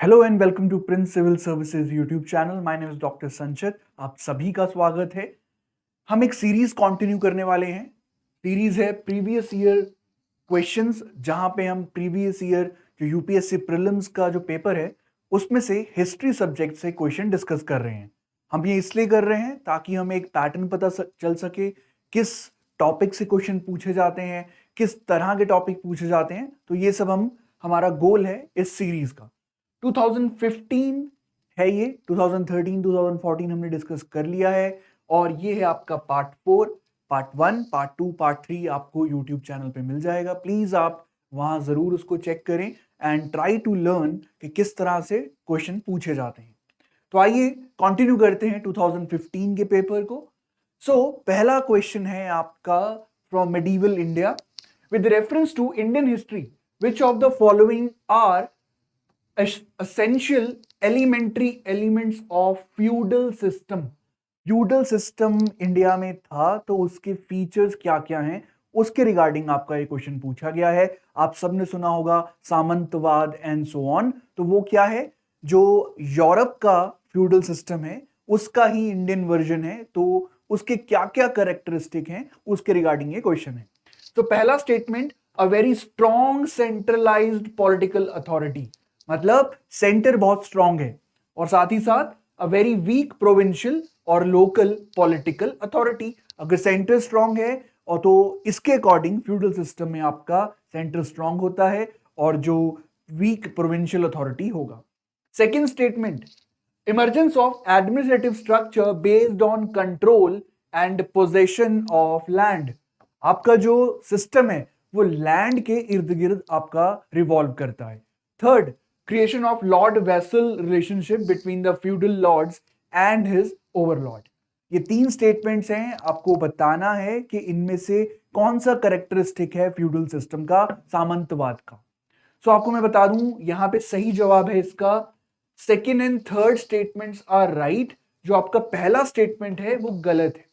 Hello and welcome to Prince civil services YouTube channel. My name is doctor Sanchit. आप सभी का स्वागत है। हम एक सीरीज कंटिन्यू करने वाले हैं। सीरीज है प्रीवियस ईयर क्वेश्चंस, जहां पे हम प्रीवियस ईयर जो यूपीएससी प्रीलिम्स का जो पेपर है उसमें से हिस्ट्री सब्जेक्ट से क्वेश्चन डिस्कस कर रहे हैं। हम ये इसलिए कर रहे हैं ताकि हमें एक पैटर्न पता चल सके, किस टॉपिक से क्वेश्चन पूछे जाते हैं, किस तरह के टॉपिक पूछे जाते हैं। तो ये सब हमारा गोल है इस सीरीज का। 2015 है ये, 2013 2014 हमने डिस्कस कर लिया है और ये है आपका पार्ट 4। पार्ट 1, पार्ट 2, पार्ट 3 आपको यूट्यूब चैनल पे मिल जाएगा। प्लीज आप वहां जरूर उसको चेक करें एंड ट्राई टू लर्न कि किस तरह से क्वेश्चन पूछे जाते हैं। तो आइए कंटिन्यू करते हैं 2015 के पेपर को। पहला क्वेश्चन है आपका from medieval India. With reference to Indian history, which of the following are essential elementary elements of feudal system। Feudal system India में था तो उसके फीचर्स क्या क्या हैं, उसके रिगार्डिंग आपका ये क्वेश्चन पूछा गया है। आप सबने सुना होगा सामंतवाद एंड सो ऑन। तो वो क्या है, जो यूरोप का फ्यूडल सिस्टम है उसका ही इंडियन वर्जन है। तो उसके क्या क्या कैरेक्टरिस्टिक हैं उसके रिगार्डिंग ये क्वेश्चन है। तो पहला statement, a very strong centralised political authority, मतलब सेंटर बहुत स्ट्रांग है और साथ ही साथ अ वेरी वीक प्रोविंशियल और लोकल पॉलिटिकल अथॉरिटी। अगर सेंटर स्ट्रांग है और तो इसके अकॉर्डिंग फ्यूडल सिस्टम में आपका सेंटर स्ट्रांग होता है और जो वीक प्रोविंशियल अथॉरिटी होगा। Second statement, emergence of administrative structure based on control and possession of land. आपका जो सिस्टम है वो लैंड के इर्द गिर्द आपका रिवॉल्व करता है। Third, creation of lord vassal relationship between the feudal lords and his overlord। ये तीन स्टेटमेंट्स हैं, आपको बताना है कि इनमें से कौन सा कैरेक्टरिस्टिक है फ्यूडल सिस्टम का, सामंतवाद का। आपको मैं बता दूं यहां पे सही जवाब है इसका second and third statements are right. जो आपका पहला स्टेटमेंट है वो गलत है।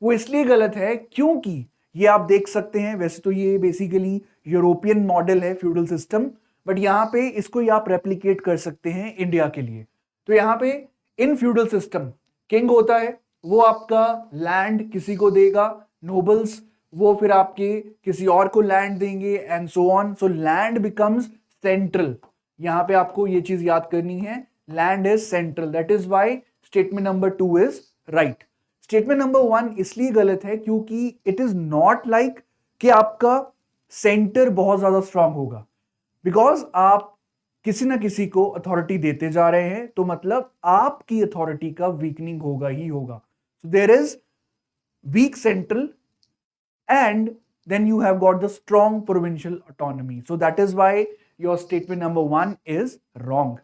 वो इसलिए गलत है क्योंकि ये आप देख सकते हैं, वैसे तो ये बेसिकली यूरोपियन मॉडल है फ्यूडल सिस्टम, बट यहां पे इसको ही आप रेप्लिकेट कर सकते हैं इंडिया के लिए। तो यहां पे इन फ्यूडल सिस्टम किंग होता है, वो आपका लैंड किसी को देगा, नोबल्स वो फिर आपके किसी और को लैंड देंगे and so on. So land becomes central. यहां पे आपको ये चीज याद करनी है, land is central. That is why statement number 2 is right. Statement number 1 इसलिए गलत है क्योंकि इट इज नॉट लाइक कि आपका सेंटर बहुत ज्यादा स्ट्रांग होगा। बिकॉज आप किसी ना किसी को अथॉरिटी देते जा रहे हैं तो मतलब आपकी अथॉरिटी का वीकनिंग होगा ही होगा। So there is weak central and then you have got the strong provincial autonomy, so that is why your statement number 1 is wrong।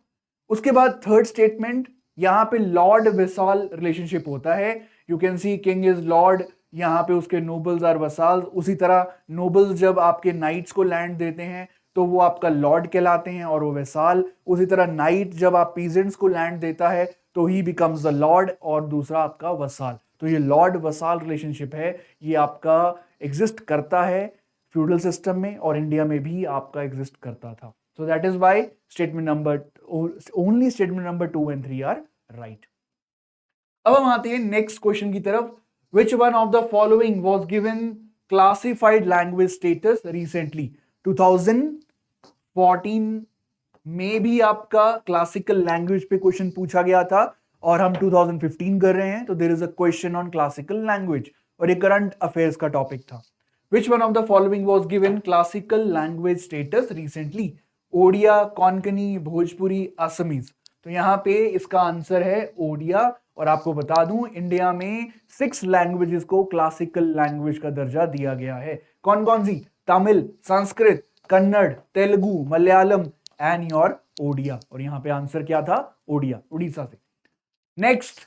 उसके बाद थर्ड स्टेटमेंट, यहां पे लॉर्ड वेसाल रिलेशनशिप होता है। You can C king is Lord, यहां पे उसके nobles are vassal. उसी तरह नोबल्स जब आपके नाइट्स को लैंड देते हैं तो वो आपका लॉर्ड कहलाते हैं और वो वेसाल। उसी तरह नाइट जब आप पीजेंट्स को लैंड देता है तो ही बिकम्स द लॉर्ड और दूसरा आपका वसाल। तो ये लॉर्ड वसाल रिलेशनशिप है, ये आपका एग्जिस्ट करता है फ्यूडल सिस्टम में और इंडिया में भी आपका एग्जिस्ट करता था। So that is why statement number only statement number 2 and 3 are right. अब हम आते हैं नेक्स्ट क्वेश्चन की तरफ। Which one of the following was given classified language status recently. 2014 में भी आपका क्लासिकल लैंग्वेज पे क्वेश्चन पूछा गया था और हम 2015 कर रहे हैं, तो there is a question on classical language और ये करंट अफेयर्स का टॉपिक था। Which one of the following was given classical language status recently. Odia, Konkani, Bhojpuri, Assamese. तो यहां पे इसका आंसर है ओडिया। और आपको बता दूं इंडिया में 6 लैंग्वेजेस को क्लासिकल लैंग्वेज का दर्जा दिया गया है। कौन कौन सी? Tamil, Sanskrit, Kannada, Telugu, Malayalam and your Odia. और यहां पे आंसर क्या था? ओडिया, उड़ीसा से। Next,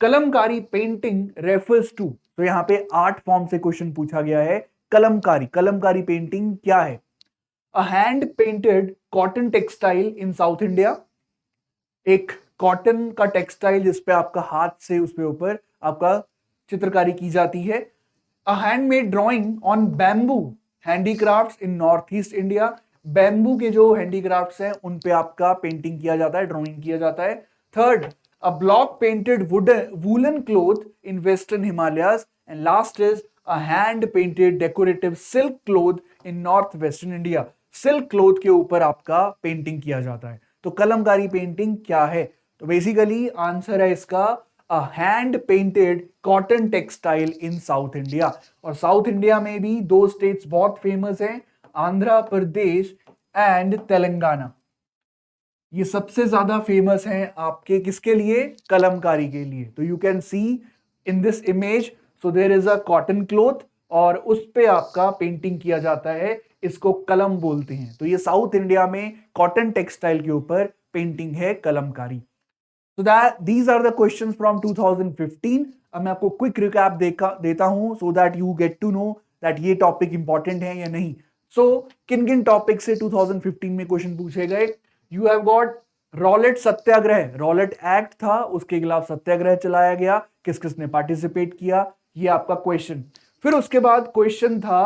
Kalamkari painting refers to. तो यहां पे 8 फॉर्म से क्वेश्चन पूछा गया है। कलमकारी पेंटिंग क्या है? A hand painted cotton textile in south India, एक कॉटन का टेक्सटाइल जिसपे आपका हाथ से उसपे ऊपर आपका चित्रकारी की जाती है। A handmade drawing on bamboo handicrafts in north east India, bamboo के जो हैंडीक्राफ्ट्स हैं उन पे आपका पेंटिंग किया जाता है, ड्राइंग किया जाता है। Third, a block painted woollen cloth in western Himalayas. And last is a hand painted decorative silk cloth in north western India. Silk cloth के ऊपर आपका पेंटिंग किया जाता है। तो कलमकारी पेंटिंग क्या है? तो बेसिकली आंसर है इसका a hand painted cotton textile in south India. और साउथ इंडिया में भी दो स्टेट्स बहुत फेमस हैं, आंध्र प्रदेश एंड तेलंगाना। ये सबसे ज्यादा फेमस हैं आपके किसके लिए? कलमकारी के लिए। तो you can see in this image, so there is a cotton cloth और उस पे आपका पेंटिंग किया जाता है, इसको कलम बोलते हैं। तो ये साउथ इंडिया में कॉटन टेक्सटाइल के ऊपर पेंटिंग है Kalamkari. So that these are the questions from 2015. अब मैं आपको क्विक रिकैप देता हूं so that you get to know that ये टॉपिक इंपॉर्टेंट है या नहीं। So किन किन टॉपिक से 2015 में क्वेश्चन पूछे गए? You have got Rowlatt Satyagraha, Rowlatt act था, उसके खिलाफ सत्याग्रह चलाया गया, किस किस ने पार्टिसिपेट किया, ये आपका क्वेश्चन। फिर उसके बाद क्वेश्चन था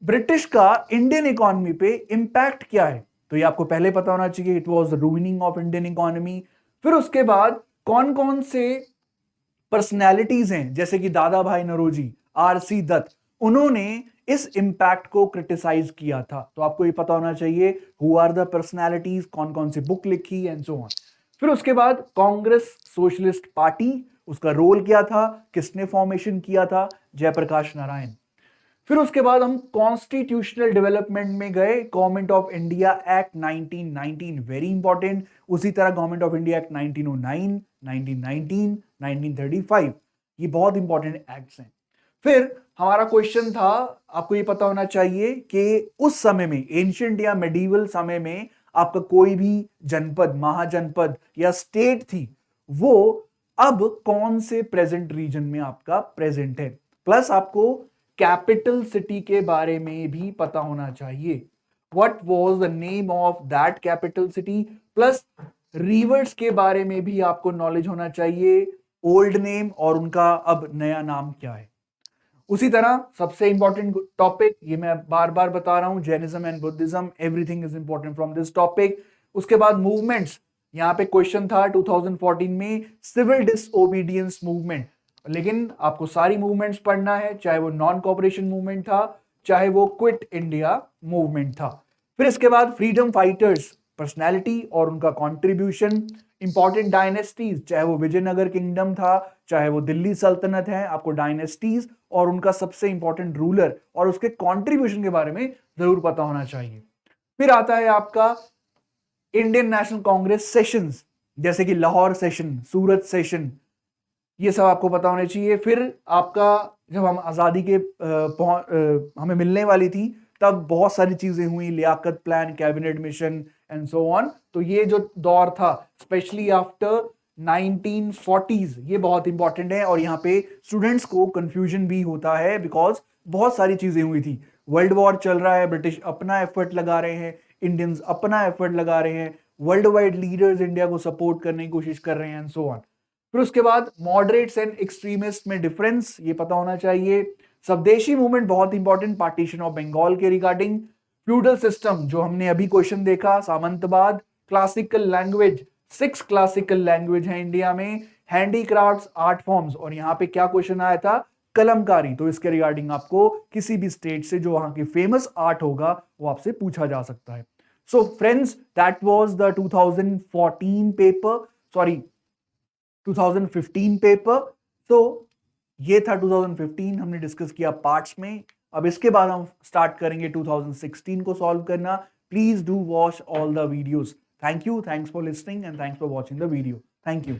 ब्रिटिश का इंडियन इकोनॉमी पे इंपैक्ट क्या है? तो ये आपको पहले पता होना चाहिए, it was ruining of Indian economy. फिर उसके बाद कौन कौन से पर्सनैलिटीज हैं जैसे कि दादा भाई नौरोजी, आरसी दत्त, उन्होंने इस इंपैक्ट को क्रिटिसाइज किया था। तो आपको ये पता होना चाहिए हु आर द पर्सनैलिटीज, कौन कौन सी बुक लिखी एंड सो ऑन। फिर उसके बाद कांग्रेस सोशलिस्ट पार्टी, उसका रोल क्या था, किसने फॉर्मेशन किया था? जयप्रकाश नारायण। फिर उसके बाद हम कॉन्स्टिट्यूशनल डेवलपमेंट में गए, government of India act 1919 very important. उसी तरह गवर्नमेंट ऑफ इंडिया एक्ट 1909, 1919, 1935, ये बहुत इंपॉर्टेंट एक्ट्स हैं। फिर हमारा क्वेश्चन था, आपको ये पता होना चाहिए कि उस समय में एंशिएंट या मेडिवल समय में आपका कोई भी जनपद, महाजनपद या स्टेट थी, वो अब कौन से प्रेजेंट रीजन में आपका प्रेजेंट है। प्लस आपको कैपिटल सिटी के बारे में भी पता होना चाहिए, what was the name of that capital city. Plus reverse के बारे में भी आपको नॉलेज होना चाहिए, ओल्ड नेम और उनका अब नया नाम क्या है। उसी तरह सबसे इंपॉर्टेंट टॉपिक, ये मैं बार बार बता रहा हूं, Jainism and Buddhism, everything is important from this topic. उसके बाद मूवमेंट्स, यहां पे क्वेश्चन था 2014 में सिविल डिसओबीडियंस मूवमेंट, लेकिन आपको सारी मूवमेंट्स पढ़ना है, चाहे वो नॉन कॉपरेशन मूवमेंट था, चाहे वो क्विट इंडिया मूवमेंट था। फिर इसके बाद फ्रीडम फाइटर्स, पर्सनैलिटी और उनका कॉन्ट्रीब्यूशन, इंपॉर्टेंट डायनेस्टीज, चाहे वो विजयनगर किंगडम था, चाहे वो दिल्ली सल्तनत है, आपको डायनेस्टीज और उनका सबसे इंपॉर्टेंट रूलर और उसके कंट्रीब्यूशन के बारे में जरूर पता होना चाहिए। फिर आता है आपका इंडियन नेशनल कांग्रेस सेशंस, जैसे कि लाहौर सेशन, सूरत सेशन, ये सब आपको पता होने चाहिए। फिर आपका जब हम आज़ादी के हमें मिलने वाली थी, तब बहुत सारी चीजें हुई, Liaquat plan, cabinet mission and so on. तो ये जो दौर था स्पेशली आफ्टर 1940s, ये बहुत इंपॉर्टेंट है। और यहाँ पे स्टूडेंट्स को कंफ्यूजन भी होता है बिकॉज बहुत सारी चीजें हुई थी, वर्ल्ड वॉर चल रहा है, ब्रिटिश अपना एफर्ट लगा रहे हैं, इंडियंस अपना एफर्ट लगा रहे हैं, वर्ल्ड वाइड लीडर्स इंडिया को सपोर्ट करने की कोशिश कर रहे हैं एंड सो ऑन। फिर उसके बाद मॉडरेट्स एंड एक्सट्रीमिस्ट में डिफरेंस, ये पता होना चाहिए। स्वदेशी मूवमेंट बहुत इंपॉर्टेंट, पार्टीशन ऑफ बंगाल के रिगार्डिंग। फ्यूडल सिस्टम जो हमने अभी क्वेश्चन देखा, सामंतवाद। क्लासिकल लैंग्वेज, 6 क्लासिकल लैंग्वेज है इंडिया में। हैंडीक्राफ्ट्स, आर्ट फॉर्म्स, और यहाँ पे क्या क्वेश्चन आया था? कलमकारी। तो इसके रिगार्डिंग आपको किसी भी स्टेट से जो वहां की फेमस आर्ट होगा वो आपसे पूछा जा सकता है। So friends, that was the 2014 paper, sorry 2015 paper. तो ये था 2015, हमने डिस्कस किया पार्ट्स में। अब इसके बाद हम स्टार्ट करेंगे 2016 को सॉल्व करना। Please do watch all the videos. Thank you, thanks for listening and thanks for watching the video. Thank you.